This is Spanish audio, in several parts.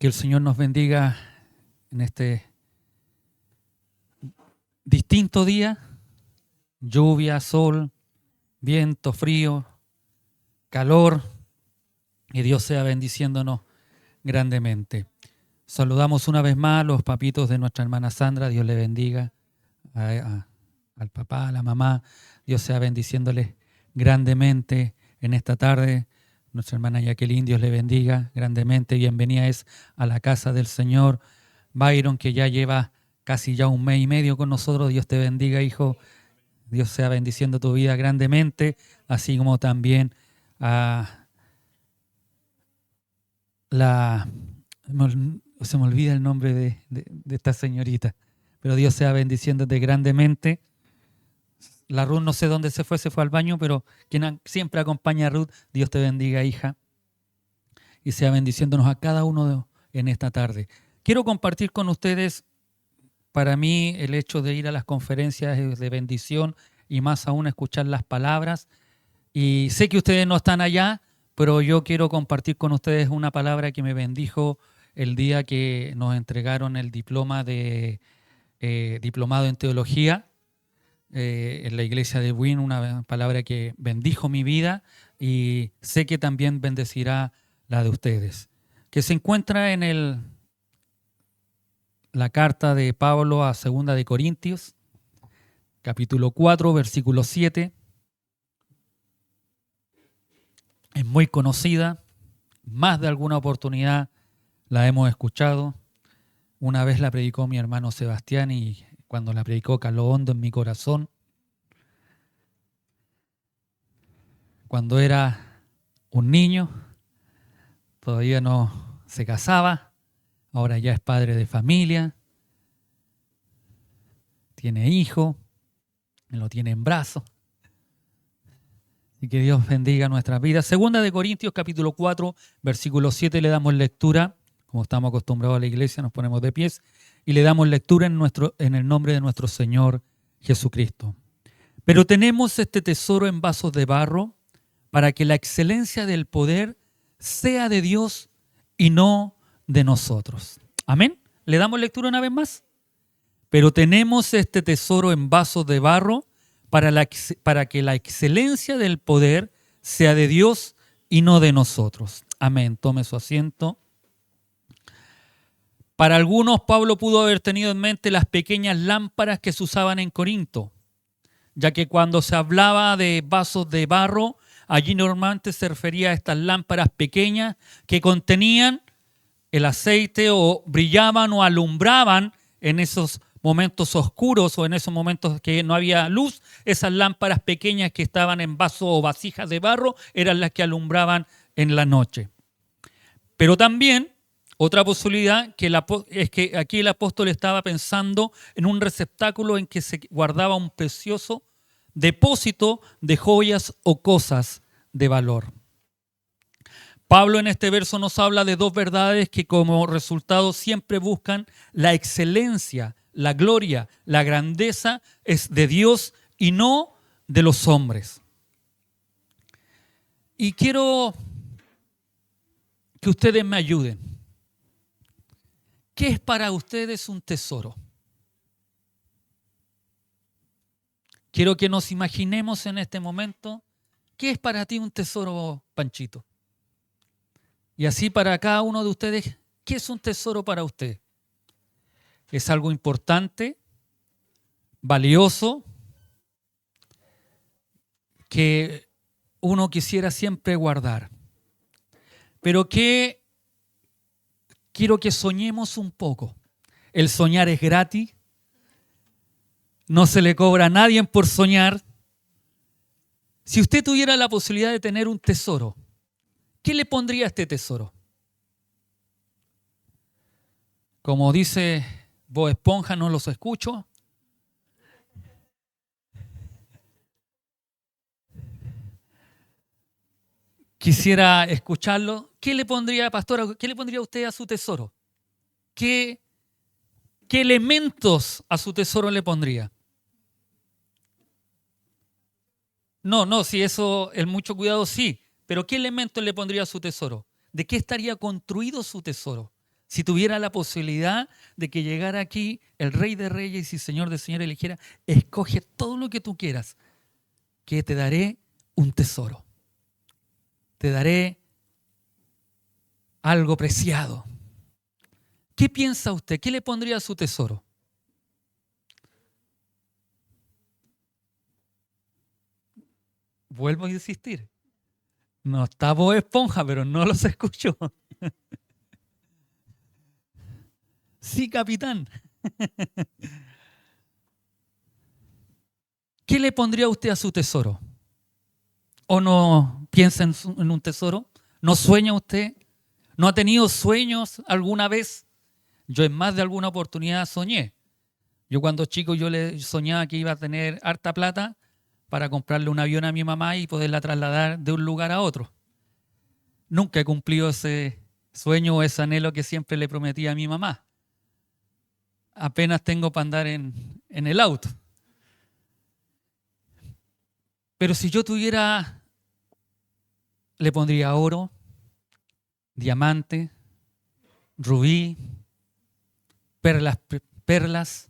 Que el Señor nos bendiga en este distinto día, lluvia, sol, viento, frío, calor, y Dios sea bendiciéndonos grandemente. Saludamos una vez más a los papitos de nuestra hermana Sandra, Dios le bendiga, al papá, a la mamá, Dios sea bendiciéndoles grandemente en esta tarde. Nuestra hermana Jacqueline, Dios le bendiga grandemente. Bienvenida es a la casa del Señor. Byron, que ya lleva casi ya un mes y medio con nosotros, Dios te bendiga, hijo. Dios sea bendiciendo tu vida grandemente, así como también a se me olvida el nombre de esta señorita, pero Dios sea bendiciéndote grandemente. La Ruth no sé dónde se fue al baño, pero quien siempre acompaña a Ruth, Dios te bendiga, hija, y sea bendiciéndonos a cada uno en esta tarde. Quiero compartir con ustedes, para mí el hecho de ir a las conferencias es de bendición y más aún escuchar las palabras. Y sé que ustedes no están allá, pero yo quiero compartir con ustedes una palabra que me bendijo el día que nos entregaron el diploma de diplomado en teología en la iglesia de Buin, una palabra que bendijo mi vida y sé que también bendecirá la de ustedes. Que se encuentra en la carta de Pablo a 2 de Corintios, capítulo 4, versículo 7. Es muy conocida, más de alguna oportunidad la hemos escuchado. Una vez la predicó mi hermano Sebastián y cuando la predicó caló hondo en mi corazón. Cuando era un niño, todavía no se casaba, ahora ya es padre de familia, tiene hijo, lo tiene en brazos. Y que Dios bendiga nuestras vidas. 2 de Corintios, capítulo 4, versículo 7, le damos lectura. Como estamos acostumbrados a la iglesia, nos ponemos de pies y le damos lectura en el nombre de nuestro Señor Jesucristo. Pero tenemos este tesoro en vasos de barro para que la excelencia del poder sea de Dios y no de nosotros. Amén. ¿Le damos lectura una vez más? Pero tenemos este tesoro en vasos de barro para que la excelencia del poder sea de Dios y no de nosotros. Amén. Tome su asiento. Para algunos, Pablo pudo haber tenido en mente las pequeñas lámparas que se usaban en Corinto, ya que cuando se hablaba de vasos de barro, allí normalmente se refería a estas lámparas pequeñas que contenían el aceite o brillaban o alumbraban en esos momentos oscuros o en esos momentos que no había luz. Esas lámparas pequeñas que estaban en vasos o vasijas de barro eran las que alumbraban en la noche. Pero también otra posibilidad es que aquí el apóstol estaba pensando en un receptáculo en que se guardaba un precioso depósito de joyas o cosas de valor. Pablo en este verso nos habla de dos verdades que como resultado siempre buscan la excelencia, la gloria, la grandeza es de Dios y no de los hombres. Y quiero que ustedes me ayuden. ¿Qué es para ustedes un tesoro? Quiero que nos imaginemos en este momento, ¿qué es para ti un tesoro, Panchito? Y así para cada uno de ustedes, ¿qué es un tesoro para usted? ¿Es algo importante, valioso, que uno quisiera siempre guardar? Pero que quiero que soñemos un poco. El soñar es gratis. No se le cobra a nadie por soñar. Si usted tuviera la posibilidad de tener un tesoro, ¿qué le pondría a este tesoro? Como dice Bob Esponja, no los escucho. Quisiera escucharlo. ¿Qué le pondría, pastora? ¿Qué le pondría usted a su tesoro? ¿Qué elementos a su tesoro le pondría? No, si eso es mucho cuidado, sí. Pero ¿qué elementos le pondría a su tesoro? ¿De qué estaría construido su tesoro? Si tuviera la posibilidad de que llegara aquí el Rey de Reyes y Señor de Señores y le dijera, escoge todo lo que tú quieras, que te daré un tesoro. Te daré algo preciado. ¿Qué piensa usted? ¿Qué le pondría a su tesoro? Vuelvo a insistir. No está Bob Esponja, pero no los escucho. Sí, capitán. ¿Qué le pondría usted a su tesoro? ¿O no piensa en un tesoro? ¿No sueña usted? ¿No ha tenido sueños alguna vez? Yo en más de alguna oportunidad soñé. Yo cuando chico yo le soñaba que iba a tener harta plata para comprarle un avión a mi mamá y poderla trasladar de un lugar a otro. Nunca he cumplido ese sueño o ese anhelo que siempre le prometí a mi mamá. Apenas tengo para andar en el auto. Pero si yo tuviera, le pondría oro, diamante, rubí, perlas,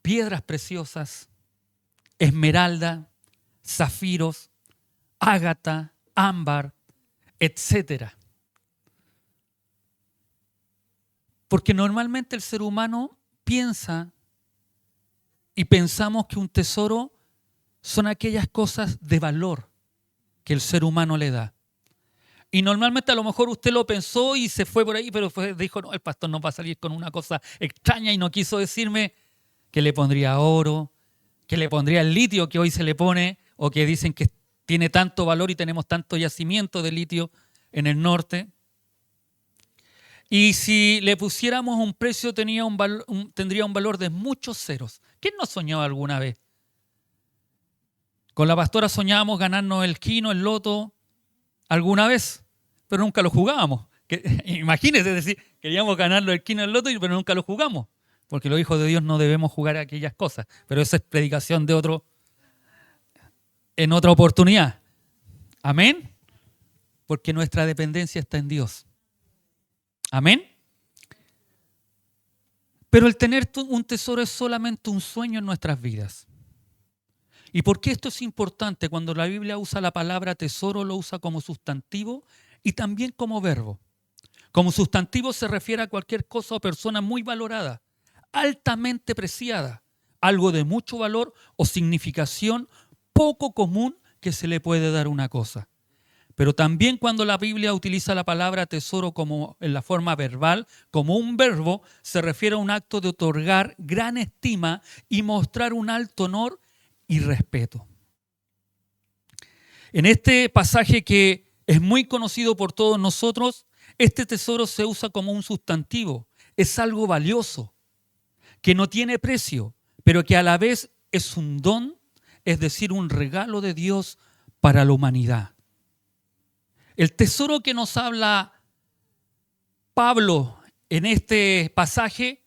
piedras preciosas, esmeralda, zafiros, ágata, ámbar, etcétera. Porque normalmente el ser humano piensa y pensamos que un tesoro son aquellas cosas de valor que el ser humano le da. Y normalmente a lo mejor usted lo pensó y se fue por ahí, pero dijo, no, el pastor no va a salir con una cosa extraña y no quiso decirme que le pondría oro, que le pondría el litio que hoy se le pone, o que dicen que tiene tanto valor y tenemos tanto yacimiento de litio en el norte. Y si le pusiéramos un precio tendría un valor de muchos ceros. ¿Quién no soñó alguna vez? Con la pastora soñábamos ganarnos el quino, el loto, alguna vez, pero nunca lo jugábamos. Imagínense, es decir, queríamos ganarlo el quino, el loto, pero nunca lo jugamos. Porque los hijos de Dios no debemos jugar a aquellas cosas. Pero esa es predicación en otra oportunidad. Amén. Porque nuestra dependencia está en Dios. Amén. Pero el tener un tesoro es solamente un sueño en nuestras vidas. ¿Y por qué esto es importante? Cuando la Biblia usa la palabra tesoro, lo usa como sustantivo y también como verbo. Como sustantivo se refiere a cualquier cosa o persona muy valorada, altamente preciada, algo de mucho valor o significación poco común que se le puede dar a una cosa. Pero también cuando la Biblia utiliza la palabra tesoro como en la forma verbal, como un verbo, se refiere a un acto de otorgar gran estima y mostrar un alto honor y respeto. En este pasaje que es muy conocido por todos nosotros, este tesoro se usa como un sustantivo. Es algo valioso, que no tiene precio, pero que a la vez es un don, es decir, un regalo de Dios para la humanidad. El tesoro que nos habla Pablo en este pasaje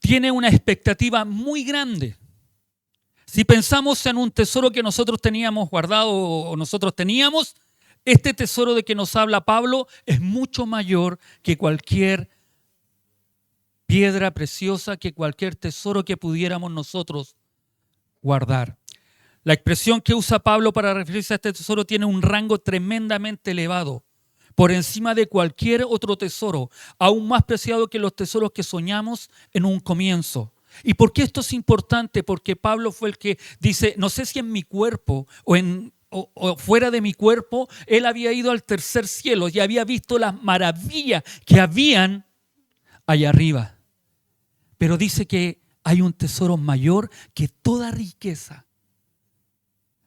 tiene una expectativa muy grande. Si pensamos en un tesoro que nosotros teníamos guardado o nosotros teníamos, este tesoro de que nos habla Pablo es mucho mayor que cualquier piedra preciosa, que cualquier tesoro que pudiéramos nosotros guardar. La expresión que usa Pablo para referirse a este tesoro tiene un rango tremendamente elevado, por encima de cualquier otro tesoro, aún más preciado que los tesoros que soñamos en un comienzo. ¿Y por qué esto es importante? Porque Pablo fue el que dice, no sé si en mi cuerpo o fuera de mi cuerpo, él había ido al tercer cielo y había visto las maravillas que habían allá arriba. Pero dice que hay un tesoro mayor que toda riqueza.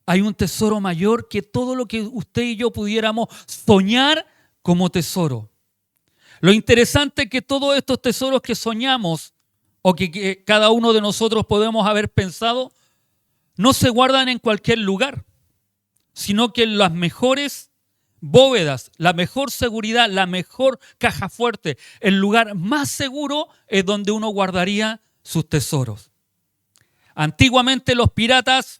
Hay un tesoro mayor que todo lo que usted y yo pudiéramos soñar como tesoro. Lo interesante es que todos estos tesoros que soñamos o que cada uno de nosotros podemos haber pensado, no se guardan en cualquier lugar, sino que en las mejores bóvedas, la mejor seguridad, la mejor caja fuerte, el lugar más seguro es donde uno guardaría sus tesoros. Antiguamente los piratas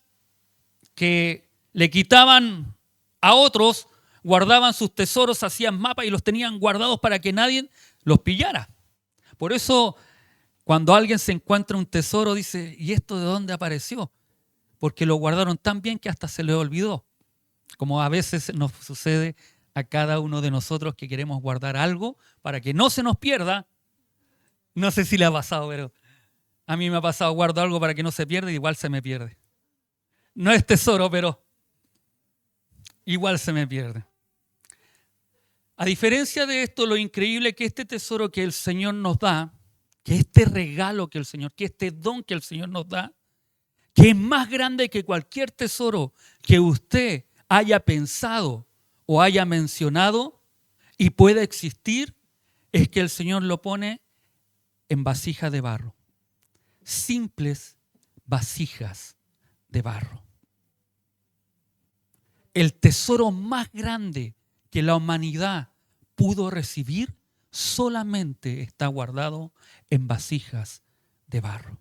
que le quitaban a otros guardaban sus tesoros, hacían mapas y los tenían guardados para que nadie los pillara. Por eso, cuando alguien se encuentra un tesoro, dice, ¿y esto de dónde apareció? Porque lo guardaron tan bien que hasta se les olvidó. Como a veces nos sucede a cada uno de nosotros que queremos guardar algo para que no se nos pierda. No sé si le ha pasado, pero a mí me ha pasado, guardo algo para que no se pierda y igual se me pierde. No es tesoro, pero igual se me pierde. A diferencia de esto, lo increíble es que este tesoro que el Señor nos da, que este regalo que el Señor, que este don que el Señor nos da, que es más grande que cualquier tesoro que usted haya pensado o haya mencionado y pueda existir, es que el Señor lo pone en vasijas de barro. Simples vasijas de barro. El tesoro más grande que la humanidad pudo recibir solamente está guardado en vasijas de barro.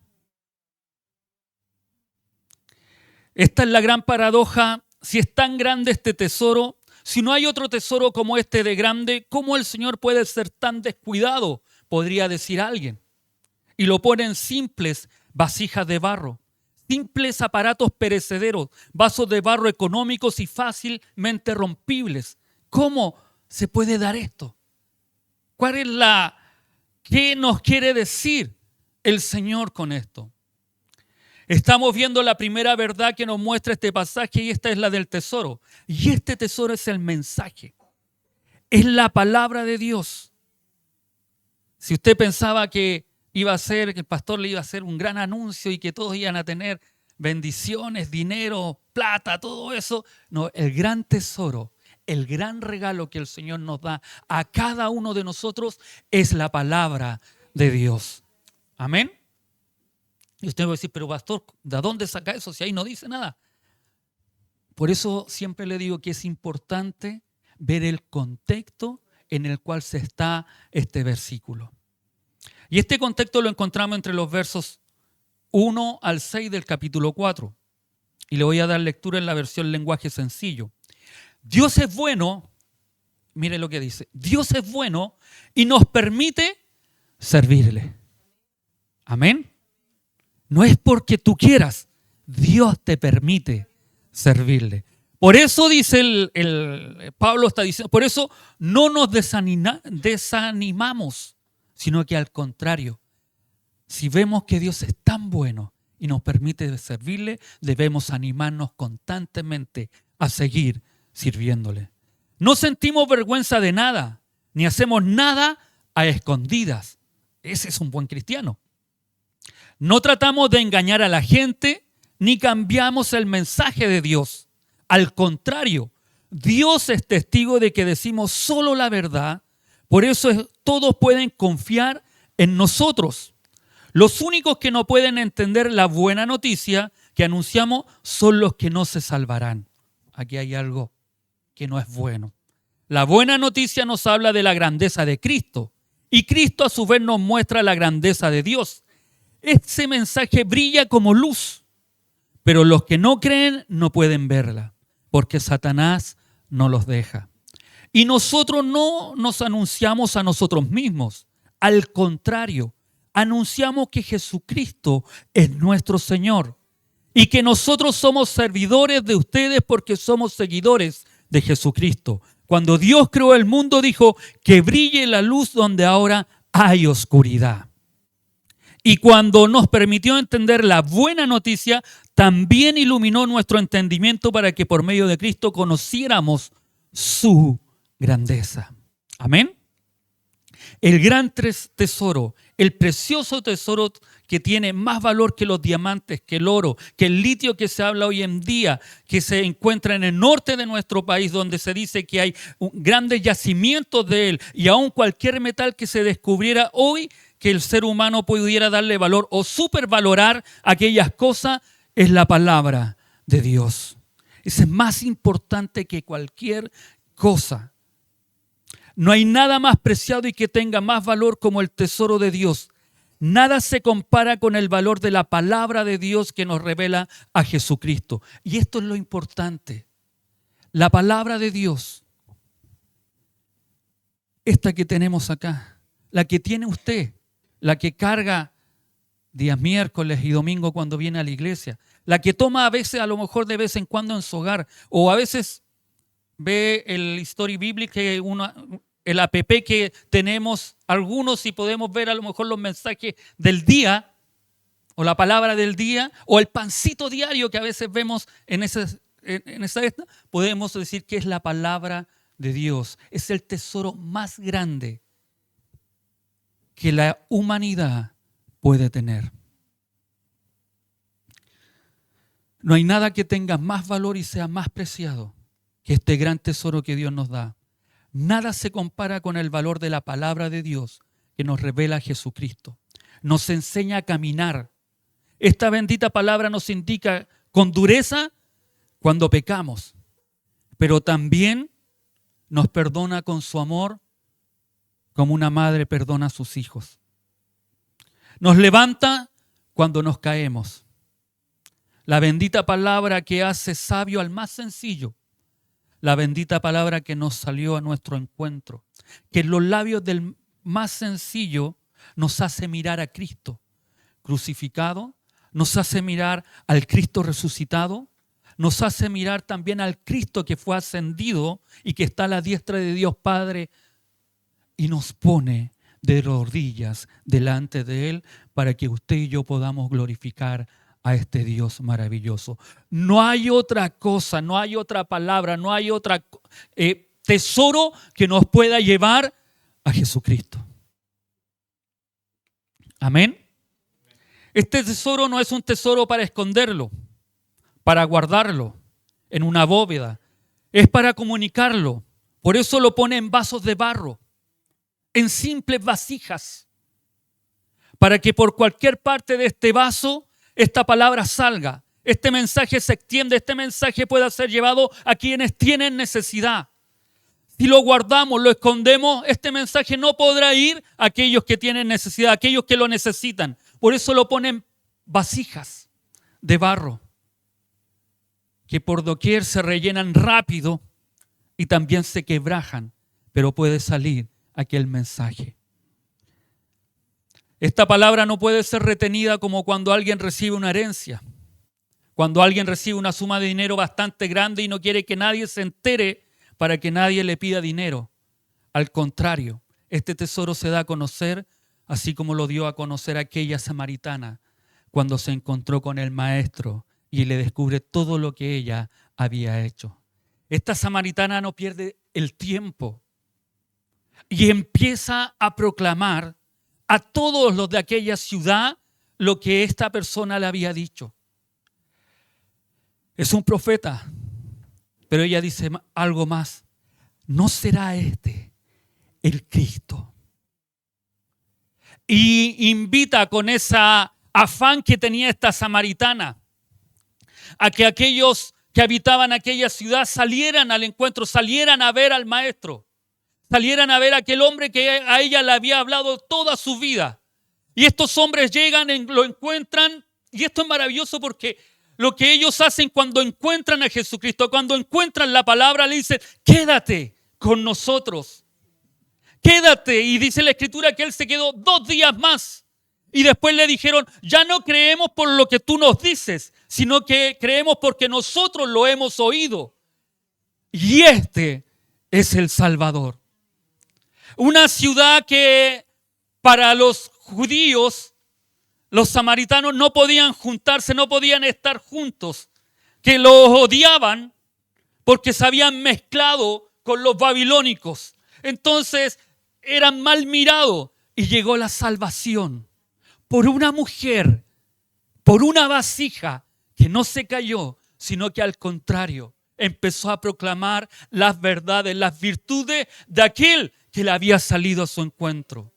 Esta es la gran paradoja. Si es tan grande este tesoro, si no hay otro tesoro como este de grande, ¿cómo el Señor puede ser tan descuidado? Podría decir alguien. Y lo pone en simples vasijas de barro, simples aparatos perecederos, vasos de barro económicos y fácilmente rompibles. ¿Cómo se puede dar esto? ¿Qué nos quiere decir el Señor con esto? Estamos viendo la primera verdad que nos muestra este pasaje y esta es la del tesoro. Y este tesoro es el mensaje. Es la palabra de Dios. Si usted pensaba que que el pastor le iba a hacer un gran anuncio y que todos iban a tener bendiciones, dinero, plata, todo eso. No, el gran tesoro, el gran regalo que el Señor nos da a cada uno de nosotros es la palabra de Dios. Amén. Y usted va a decir, pero pastor, ¿de dónde saca eso si ahí no dice nada? Por eso siempre le digo que es importante ver el contexto en el cual se está este versículo. Y este contexto lo encontramos entre los versos 1 al 6 del capítulo 4. Y le voy a dar lectura en la versión lenguaje sencillo. Dios es bueno, mire lo que dice, Dios es bueno y nos permite servirle. Amén. No es porque tú quieras, Dios te permite servirle. Por eso dice Pablo está diciendo, por eso no nos desanimamos, sino que al contrario, si vemos que Dios es tan bueno y nos permite servirle, debemos animarnos constantemente a seguir sirviéndole. No sentimos vergüenza de nada, ni hacemos nada a escondidas. Ese es un buen cristiano. No tratamos de engañar a la gente, ni cambiamos el mensaje de Dios. Al contrario, Dios es testigo de que decimos solo la verdad. Por eso todos pueden confiar en nosotros. Los únicos que no pueden entender la buena noticia que anunciamos son los que no se salvarán. Aquí hay algo que no es bueno. La buena noticia nos habla de la grandeza de Cristo y Cristo a su vez nos muestra la grandeza de Dios. Ese mensaje brilla como luz, pero los que no creen no pueden verla, porque Satanás no los deja. Y nosotros no nos anunciamos a nosotros mismos. Al contrario, anunciamos que Jesucristo es nuestro Señor y que nosotros somos servidores de ustedes porque somos seguidores de Jesucristo. Cuando Dios creó el mundo, dijo que brille la luz donde ahora hay oscuridad. Y cuando nos permitió entender la buena noticia, también iluminó nuestro entendimiento para que por medio de Cristo conociéramos su grandeza. Amén. El gran tesoro, el precioso tesoro que tiene más valor que los diamantes, que el oro, que el litio que se habla hoy en día, que se encuentra en el norte de nuestro país, donde se dice que hay grandes yacimientos de él, y aún cualquier metal que se descubriera hoy, que el ser humano pudiera darle valor o supervalorar aquellas cosas, es la palabra de Dios. Es más importante que cualquier cosa. No hay nada más preciado y que tenga más valor como el tesoro de Dios. Nada se compara con el valor de la palabra de Dios que nos revela a Jesucristo. Y esto es lo importante. La palabra de Dios esta que tenemos acá, la que tiene usted, la que carga días miércoles y domingo cuando viene a la iglesia, la que toma a veces, a lo mejor de vez en cuando en su hogar, o a veces ve el Story Biblic, el app que tenemos algunos y podemos ver a lo mejor los mensajes del día, o la palabra del día, o el pancito diario que a veces vemos en esa podemos decir que es la palabra de Dios. Es el tesoro más grande que la humanidad puede tener. No hay nada que tenga más valor y sea más preciado que este gran tesoro que Dios nos da. Nada se compara con el valor de la palabra de Dios que nos revela Jesucristo. Nos enseña a caminar. Esta bendita palabra nos indica con dureza cuando pecamos, pero también nos perdona con su amor como una madre perdona a sus hijos. Nos levanta cuando nos caemos. La bendita palabra que hace sabio al más sencillo. La bendita palabra que nos salió a nuestro encuentro. Que en los labios del más sencillo nos hace mirar a Cristo crucificado, nos hace mirar al Cristo resucitado, nos hace mirar también al Cristo que fue ascendido y que está a la diestra de Dios Padre y nos pone de rodillas delante de Él para que usted y yo podamos glorificar a este Dios maravilloso. No hay otra cosa, no hay otra palabra, no hay otra tesoro que nos pueda llevar a Jesucristo. Amén. Este tesoro no es un tesoro para esconderlo, para guardarlo en una bóveda. Es para comunicarlo. Por eso lo pone en vasos de barro, en simples vasijas, para que por cualquier parte de este vaso esta palabra salga, este mensaje se extienda, este mensaje pueda ser llevado a quienes tienen necesidad. Si lo guardamos, lo escondemos, este mensaje no podrá ir a aquellos que tienen necesidad, a aquellos que lo necesitan. Por eso lo ponen vasijas de barro, que por doquier se rellenan rápido y también se quebrajan, pero puede salir aquel mensaje. Esta palabra no puede ser retenida como cuando alguien recibe una herencia, cuando alguien recibe una suma de dinero bastante grande y no quiere que nadie se entere para que nadie le pida dinero. Al contrario, este tesoro se da a conocer, así como lo dio a conocer aquella samaritana cuando se encontró con el maestro y le descubre todo lo que ella había hecho. Esta samaritana no pierde el tiempo y empieza a proclamar a todos los de aquella ciudad lo que esta persona le había dicho. Es un profeta, pero ella dice algo más. ¿No será este el Cristo? Y invita con ese afán que tenía esta samaritana a que aquellos que habitaban aquella ciudad salieran al encuentro, salieran a ver al maestro. Salieran a ver a aquel hombre que a ella le había hablado toda su vida. Y estos hombres llegan, lo encuentran, y esto es maravilloso porque lo que ellos hacen cuando encuentran a Jesucristo, cuando encuentran la palabra, le dicen, quédate con nosotros. Quédate. Y dice la Escritura que él se quedó 2 días más. Y después le dijeron, ya no creemos por lo que tú nos dices, sino que creemos porque nosotros lo hemos oído. Y este es el Salvador. Una ciudad que para los judíos, los samaritanos no podían juntarse, no podían estar juntos, que los odiaban porque se habían mezclado con los babilónicos. Entonces eran mal mirados y llegó la salvación por una mujer, por una vasija que no se cayó, sino que al contrario empezó a proclamar las verdades, las virtudes de aquel que le había salido a su encuentro.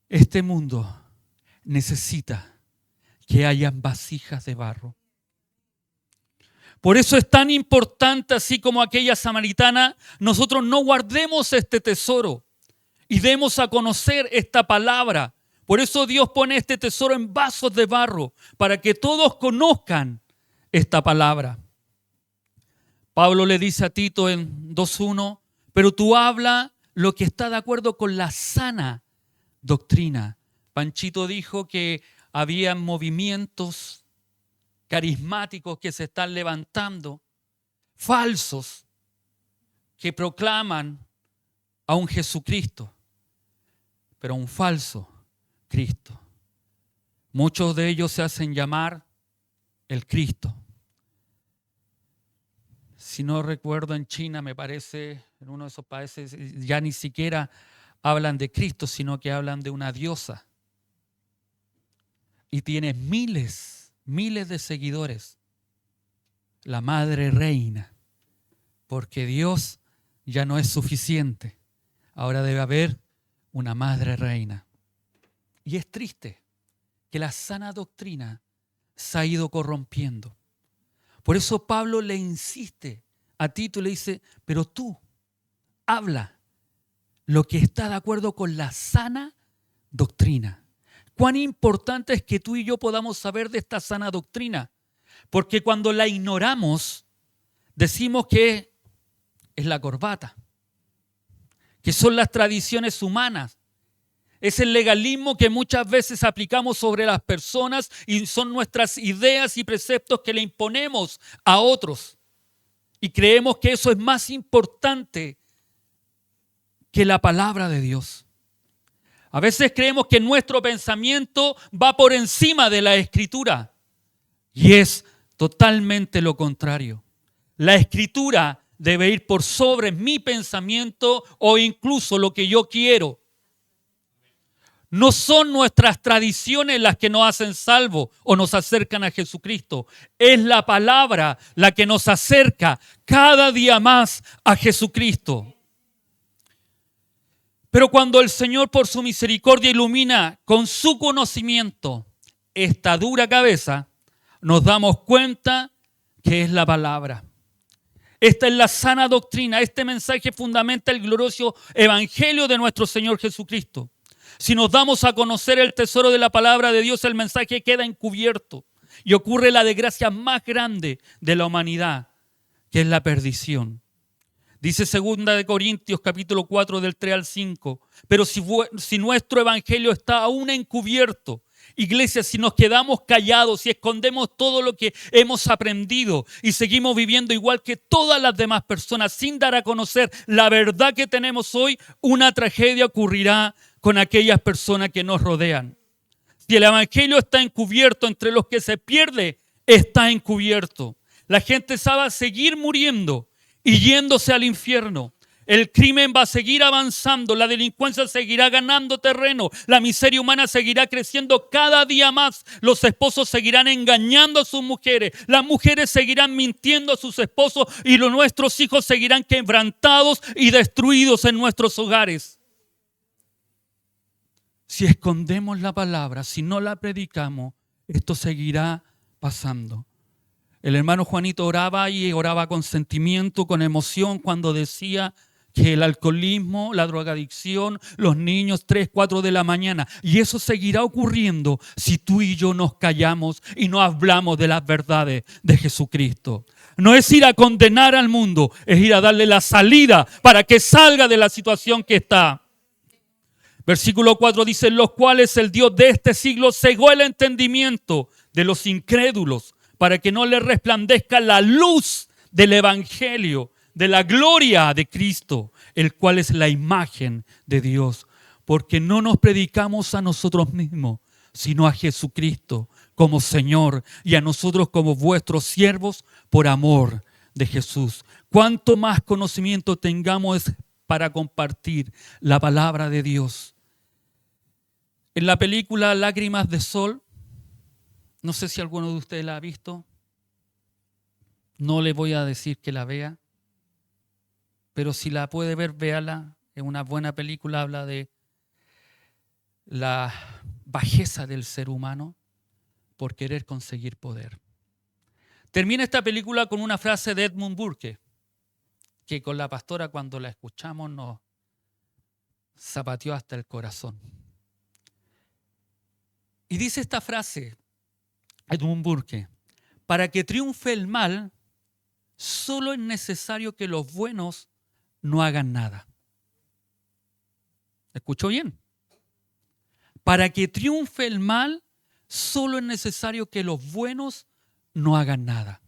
Este mundo necesita que hayan vasijas de barro. Por eso es tan importante, así como aquella samaritana, nosotros no guardemos este tesoro y demos a conocer esta palabra. Por eso Dios pone este tesoro en vasos de barro, para que todos conozcan esta palabra. Pablo le dice a Tito en 2:1, pero tú habla lo que está de acuerdo con la sana doctrina. Panchito dijo que había movimientos carismáticos que se están levantando, falsos, que proclaman a un Jesucristo, pero a un falso Cristo. Muchos de ellos se hacen llamar el Cristo. Si no recuerdo, en China, me parece, en uno de esos países, ya ni siquiera hablan de Cristo, sino que hablan de una diosa. Y tiene miles de seguidores. La madre reina. Porque Dios ya no es suficiente. Ahora debe haber una madre reina. Y es triste que la sana doctrina se ha ido corrompiendo. Por eso Pablo le insiste a Tito y le dice, pero tú habla lo que está de acuerdo con la sana doctrina. Cuán importante es que tú y yo podamos saber de esta sana doctrina, porque cuando la ignoramos, decimos que es la corbata, que son las tradiciones humanas, es el legalismo que muchas veces aplicamos sobre las personas y son nuestras ideas y preceptos que le imponemos a otros. Y creemos que eso es más importante que la palabra de Dios. A veces creemos que nuestro pensamiento va por encima de la Escritura. Y es totalmente lo contrario. La Escritura debe ir por sobre mi pensamiento o incluso lo que yo quiero. No son nuestras tradiciones las que nos hacen salvos o nos acercan a Jesucristo. Es la palabra la que nos acerca cada día más a Jesucristo. Pero cuando el Señor por su misericordia ilumina con su conocimiento esta dura cabeza, nos damos cuenta que es la palabra. Esta es la sana doctrina. Este mensaje fundamenta el glorioso evangelio de nuestro Señor Jesucristo. Si nos damos a conocer el tesoro de la palabra de Dios, el mensaje queda encubierto y ocurre la desgracia más grande de la humanidad, que es la perdición. Dice 2 Corintios capítulo 4 del 3 al 5, pero si nuestro evangelio está aún encubierto, iglesia, si nos quedamos callados, si escondemos todo lo que hemos aprendido y seguimos viviendo igual que todas las demás personas sin dar a conocer la verdad que tenemos hoy, una tragedia ocurrirá con aquellas personas que nos rodean. Si el evangelio está encubierto, entre los que se pierde, está encubierto. La gente sabe seguir muriendo y yéndose al infierno. El crimen va a seguir avanzando, la delincuencia seguirá ganando terreno, la miseria humana seguirá creciendo cada día más. Los esposos seguirán engañando a sus mujeres, las mujeres seguirán mintiendo a sus esposos y nuestros hijos seguirán quebrantados y destruidos en nuestros hogares. Si escondemos la palabra, si no la predicamos, esto seguirá pasando. El hermano Juanito oraba y oraba con sentimiento, con emoción, cuando decía que el alcoholismo, la drogadicción, los niños 3, 4 de la mañana. Y eso seguirá ocurriendo si tú y yo nos callamos y no hablamos de las verdades de Jesucristo. No es ir a condenar al mundo, es ir a darle la salida para que salga de la situación que está. Versículo 4 dice, los cuales el Dios de este siglo cegó el entendimiento de los incrédulos para que no les resplandezca la luz del evangelio, de la gloria de Cristo, el cual es la imagen de Dios. Porque no nos predicamos a nosotros mismos, sino a Jesucristo como Señor y a nosotros como vuestros siervos por amor de Jesús. Cuanto más conocimiento tengamos para compartir la palabra de Dios. En la película Lágrimas de Sol, no sé si alguno de ustedes la ha visto, no le voy a decir que la vea, pero si la puede ver, véala. Es una buena película, habla de la bajeza del ser humano por querer conseguir poder. Termina esta película con una frase de Edmund Burke, que con la pastora cuando la escuchamos nos zapateó hasta el corazón. Y dice esta frase, Edmund Burke, para que triunfe el mal, solo es necesario que los buenos no hagan nada. ¿Escuchó bien? Para que triunfe el mal, solo es necesario que los buenos no hagan nada.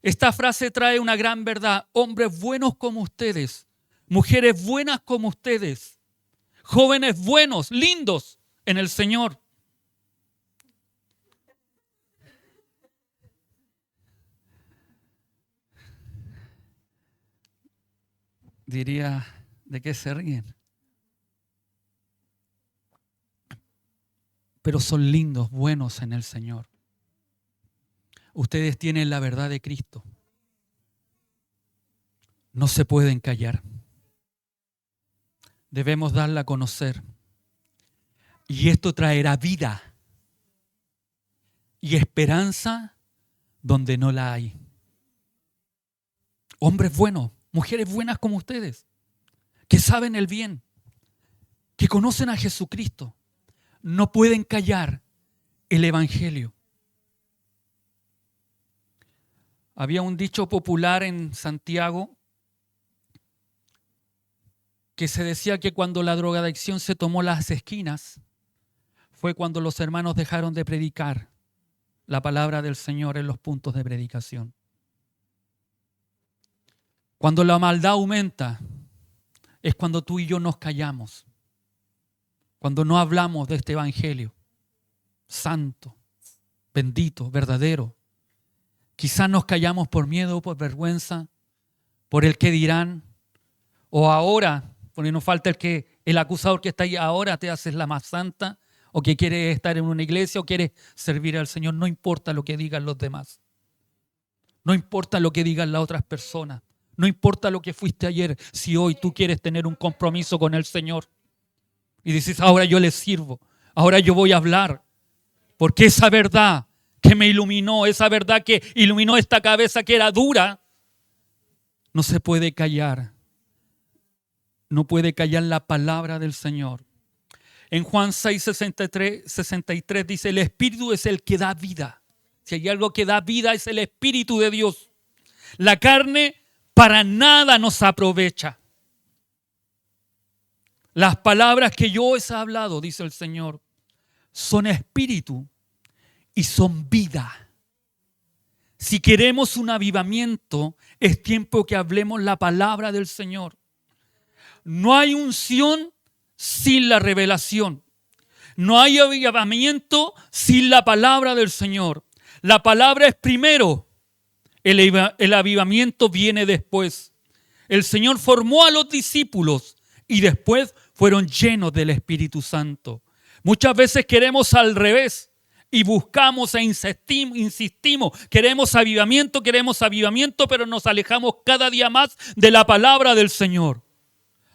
Esta frase trae una gran verdad. Hombres buenos como ustedes, mujeres buenas como ustedes, jóvenes buenos, lindos en el Señor. Diría, ¿de qué se ríen? Pero son lindos, buenos en el Señor. Ustedes tienen la verdad de Cristo. No se pueden callar. Debemos darla a conocer. Y esto traerá vida y esperanza donde no la hay. Hombres buenos, mujeres buenas como ustedes, que saben el bien, que conocen a Jesucristo, no pueden callar el Evangelio. Había un dicho popular en Santiago que se decía que cuando la drogadicción se tomó las esquinas fue cuando los hermanos dejaron de predicar la palabra del Señor en los puntos de predicación. Cuando la maldad aumenta es cuando tú y yo nos callamos, cuando no hablamos de este Evangelio santo, bendito, verdadero. Quizás nos callamos por miedo, por vergüenza, por el que dirán, o ahora, porque nos falta el acusador que está ahí, ahora te haces la más santa, o que quieres estar en una iglesia, o quieres servir al Señor. No importa lo que digan los demás. No importa lo que digan las otras personas. No importa lo que fuiste ayer, si hoy tú quieres tener un compromiso con el Señor. Y dices, ahora yo le sirvo, ahora yo voy a hablar, porque esa verdad que me iluminó, esa verdad que iluminó esta cabeza que era dura, no se puede callar. No puede callar la palabra del Señor. En Juan 6:63 dice, el Espíritu es el que da vida. Si hay algo que da vida es el Espíritu de Dios. La carne para nada nos aprovecha. Las palabras que yo os he hablado, dice el Señor, son espíritu y son vida. Si queremos un avivamiento, es tiempo que hablemos la palabra del Señor. No hay unción sin la revelación. No hay avivamiento sin la palabra del Señor. La palabra es primero. El avivamiento viene después. El Señor formó a los discípulos y después fueron llenos del Espíritu Santo. Muchas veces queremos al revés y buscamos e insistimos. Queremos avivamiento, pero nos alejamos cada día más de la palabra del Señor.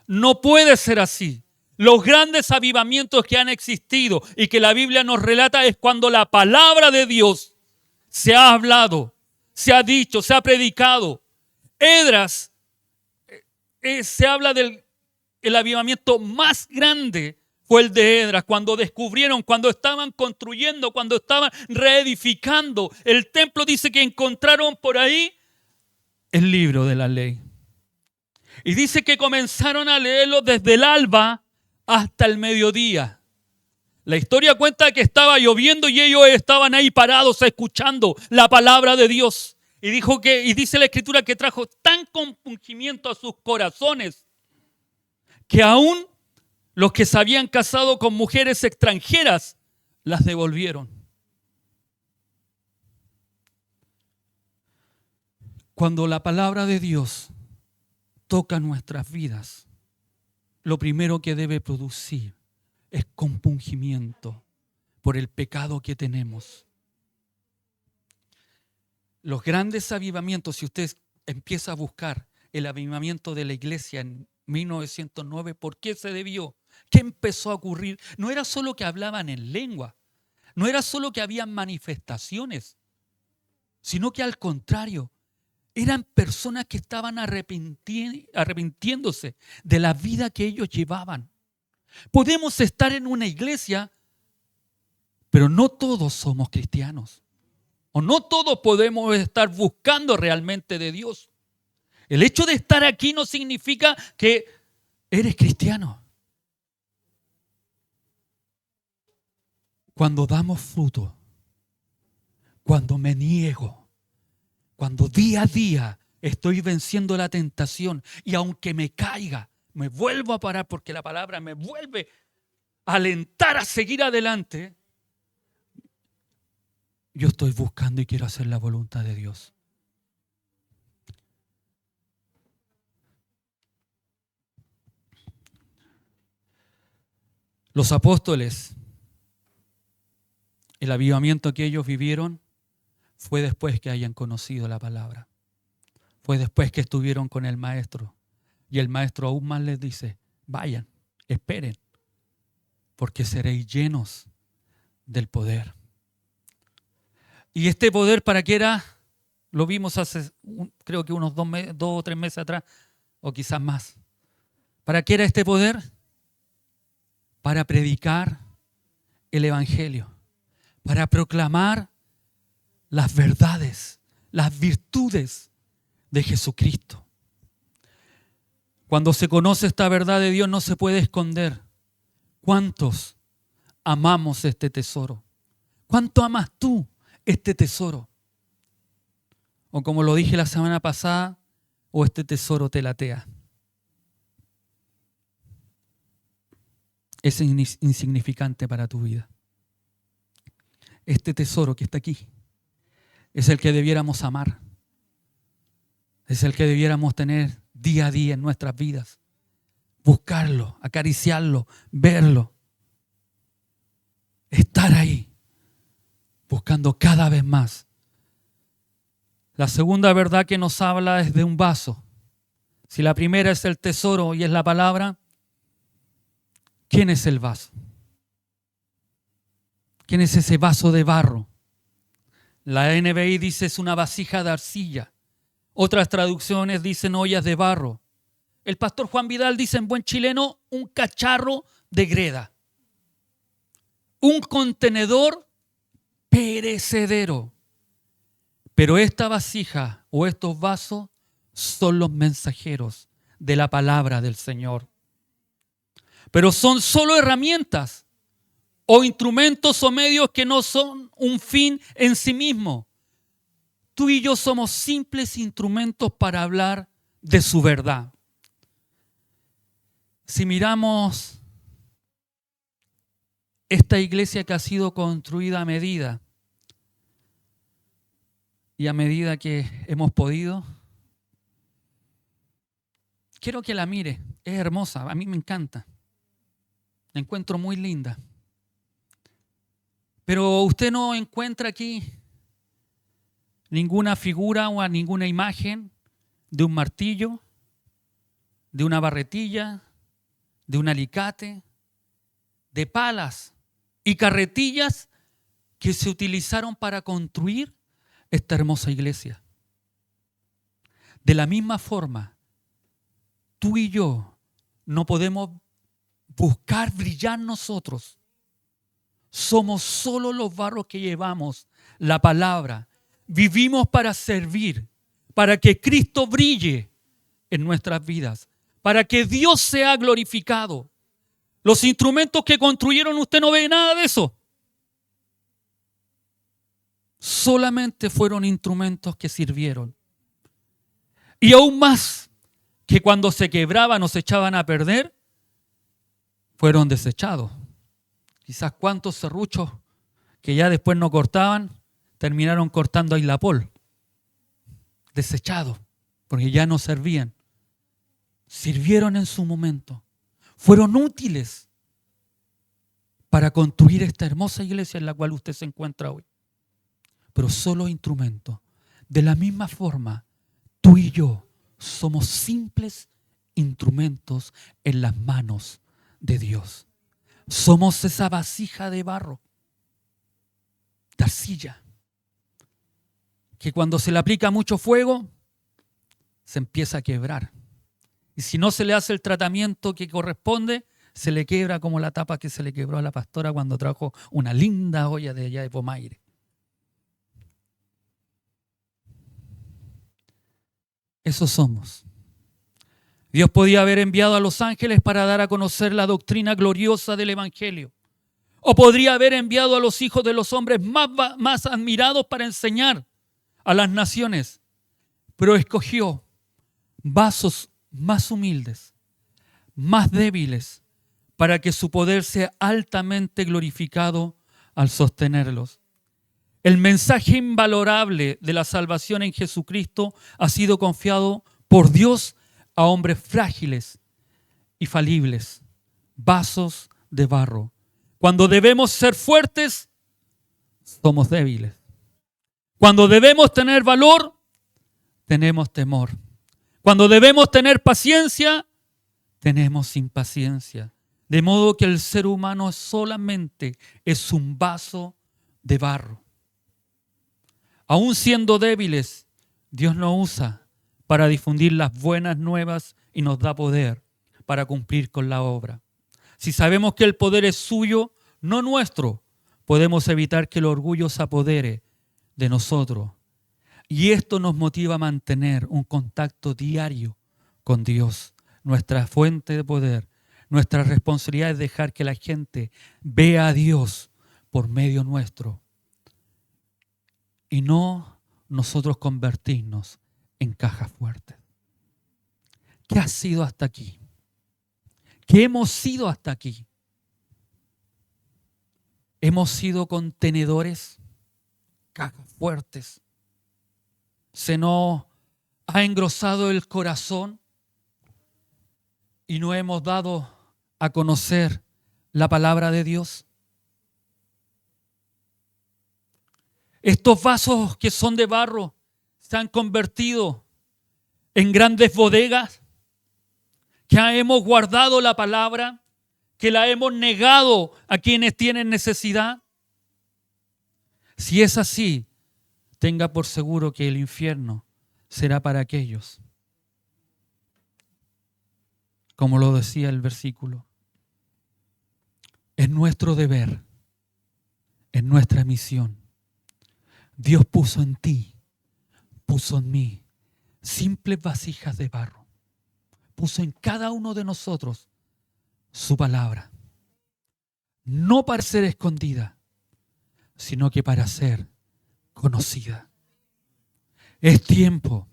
No puede ser así. Los grandes avivamientos que han existido y que la Biblia nos relata es cuando la palabra de Dios se ha hablado, se ha dicho, se ha predicado. Esdras, se habla del avivamiento más grande fue el de Esdras, cuando descubrieron, cuando estaban construyendo, cuando estaban reedificando el templo. Dice que encontraron por ahí el libro de la ley. Y dice que comenzaron a leerlo desde el alba hasta el mediodía. La historia cuenta que estaba lloviendo y ellos estaban ahí parados escuchando la palabra de Dios. Y dice la Escritura que trajo tan compungimiento a sus corazones que aún los que se habían casado con mujeres extranjeras las devolvieron. Cuando la palabra de Dios toca nuestras vidas, lo primero que debe producir es compungimiento por el pecado que tenemos. Los grandes avivamientos, si usted empieza a buscar el avivamiento de la iglesia en 1909, ¿por qué se debió? ¿Qué empezó a ocurrir? No era solo que hablaban en lengua, no era solo que habían manifestaciones, sino que al contrario, eran personas que estaban arrepintiéndose de la vida que ellos llevaban. Podemos estar en una iglesia, pero no todos somos cristianos. O no todos podemos estar buscando realmente de Dios. El hecho de estar aquí no significa que eres cristiano. Cuando damos fruto, cuando me niego, cuando día a día estoy venciendo la tentación y aunque me caiga, me vuelvo a parar porque la palabra me vuelve a alentar a seguir adelante, yo estoy buscando y quiero hacer la voluntad de Dios. Los apóstoles, el avivamiento que ellos vivieron fue después que hayan conocido la palabra. Fue después que estuvieron con el maestro. Y el maestro aún más les dice, vayan, esperen, porque seréis llenos del poder. ¿Y este poder para qué era? Lo vimos hace, creo que unos 2 o 3 meses atrás, o quizás más. ¿Para qué era este poder? Para predicar el evangelio, para proclamar las verdades, las virtudes de Jesucristo. Cuando se conoce esta verdad de Dios no se puede esconder. ¿Cuántos amamos este tesoro? ¿Cuánto amas tú este tesoro? O como lo dije la semana pasada, o este tesoro te latea. Es insignificante para tu vida. Este tesoro que está aquí es el que debiéramos amar. Es el que debiéramos tener día a día en nuestras vidas. Buscarlo, acariciarlo, verlo. Estar ahí, buscando cada vez más. La segunda verdad que nos habla es de un vaso. Si la primera es el tesoro y es la palabra, ¿quién es el vaso? ¿Quién es ese vaso de barro? La NBI dice es una vasija de arcilla. Otras traducciones dicen ollas de barro. El pastor Juan Vidal dice en buen chileno un cacharro de greda. Un contenedor perecedero. Pero esta vasija o estos vasos son los mensajeros de la palabra del Señor. Pero son solo herramientas o instrumentos o medios que no son un fin en sí mismo. Tú y yo somos simples instrumentos para hablar de su verdad. Si miramos esta iglesia que ha sido construida a medida y a medida que hemos podido, quiero que la mire. Es hermosa, a mí me encanta. La encuentro muy linda. Pero usted no encuentra aquí ninguna figura o ninguna imagen de un martillo, de una barretilla, de un alicate, de palas y carretillas que se utilizaron para construir esta hermosa iglesia. De la misma forma, tú y yo no podemos buscar brillar nosotros. Somos solo los barros que llevamos la palabra. Vivimos para servir, para que Cristo brille en nuestras vidas, para que Dios sea glorificado. Los instrumentos que construyeron, usted no ve nada de eso. Solamente fueron instrumentos que sirvieron. Y aún más, que cuando se quebraban o se echaban a perder, fueron desechados. Quizás cuántos serruchos que ya después no cortaban, terminaron cortando a Ilapol. Desechados, porque ya no servían. Sirvieron en su momento. Fueron útiles para construir esta hermosa iglesia en la cual usted se encuentra hoy. Pero solo instrumentos. De la misma forma, tú y yo somos simples instrumentos en las manos de Dios. Somos esa vasija de barro, de arcilla, que cuando se le aplica mucho fuego, se empieza a quebrar. Y si no se le hace el tratamiento que corresponde, se le quiebra como la tapa que se le quebró a la pastora cuando trajo una linda olla de allá de Pomaire. Eso somos. Dios podía haber enviado a los ángeles para dar a conocer la doctrina gloriosa del Evangelio. O podría haber enviado a los hijos de los hombres más admirados para enseñar a las naciones. Pero escogió vasos más humildes, más débiles, para que su poder sea altamente glorificado al sostenerlos. El mensaje invalorable de la salvación en Jesucristo ha sido confiado por Dios a hombres frágiles y falibles, vasos de barro. Cuando debemos ser fuertes, somos débiles. Cuando debemos tener valor, tenemos temor. Cuando debemos tener paciencia, tenemos impaciencia. De modo que el ser humano solamente es un vaso de barro. Aún siendo débiles, Dios nos usa para difundir las buenas nuevas y nos da poder para cumplir con la obra. Si sabemos que el poder es suyo, no nuestro, podemos evitar que el orgullo se apodere de nosotros. Y esto nos motiva a mantener un contacto diario con Dios, nuestra fuente de poder. Nuestra responsabilidad es dejar que la gente vea a Dios por medio nuestro y no nosotros convertirnos en cajas fuertes. ¿Qué ha sido hasta aquí? ¿Qué hemos sido hasta aquí? ¿Hemos sido contenedores, cajas fuertes? ¿Se nos ha engrosado el corazón y no hemos dado a conocer la palabra de Dios? Estos vasos que son de barro se han convertido en grandes bodegas, que hemos guardado la palabra, que la hemos negado a quienes tienen necesidad. Si es así, tenga por seguro que el infierno será para aquellos, como lo decía el versículo. Es nuestro deber, es nuestra misión. Dios puso en ti, puso en mí, simples vasijas de barro. Puso en cada uno de nosotros su palabra. No para ser escondida, sino que para ser conocida. Es tiempo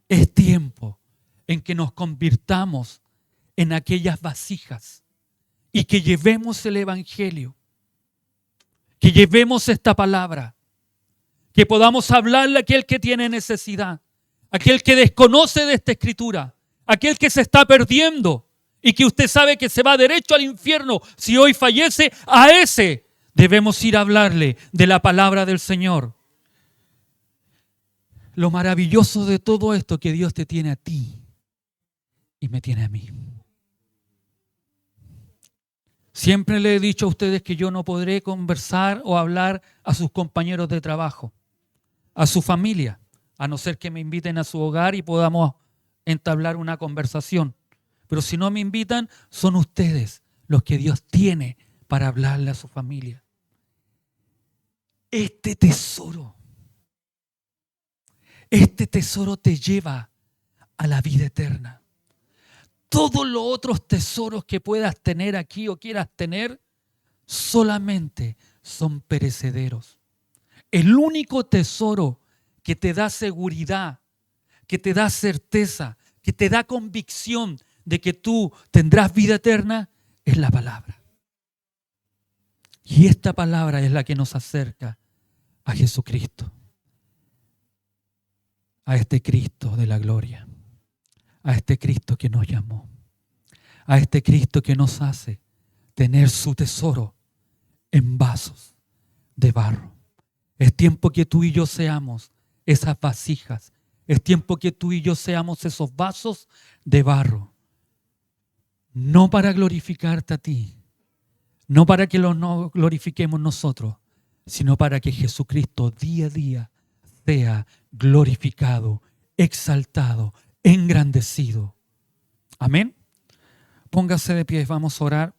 en que nos convirtamos en aquellas vasijas y que llevemos el Evangelio, que llevemos esta palabra, que podamos hablarle a aquel que tiene necesidad, aquel que desconoce de esta escritura, aquel que se está perdiendo y que usted sabe que se va derecho al infierno si hoy fallece. A ese debemos ir a hablarle de la palabra del Señor. Lo maravilloso de todo esto, que Dios te tiene a ti y me tiene a mí. Siempre le he dicho a ustedes que yo no podré conversar o hablar a sus compañeros de trabajo, a su familia, a no ser que me inviten a su hogar y podamos entablar una conversación. Pero si no me invitan, son ustedes los que Dios tiene para hablarle a su familia. Este tesoro te lleva a la vida eterna. Todos los otros tesoros que puedas tener aquí o quieras tener solamente son perecederos. El único tesoro que te da seguridad, que te da certeza, que te da convicción de que tú tendrás vida eterna, es la palabra. Y esta palabra es la que nos acerca a Jesucristo, a este Cristo de la gloria, a este Cristo que nos llamó, a este Cristo que nos hace tener su tesoro en vasos de barro. Es tiempo que tú y yo seamos esas vasijas. Es tiempo que tú y yo seamos esos vasos de barro. No para glorificarte a ti, no para que no glorifiquemos nosotros, sino para que Jesucristo día a día sea glorificado, exaltado, engrandecido. Amén. Póngase de pie, vamos a orar.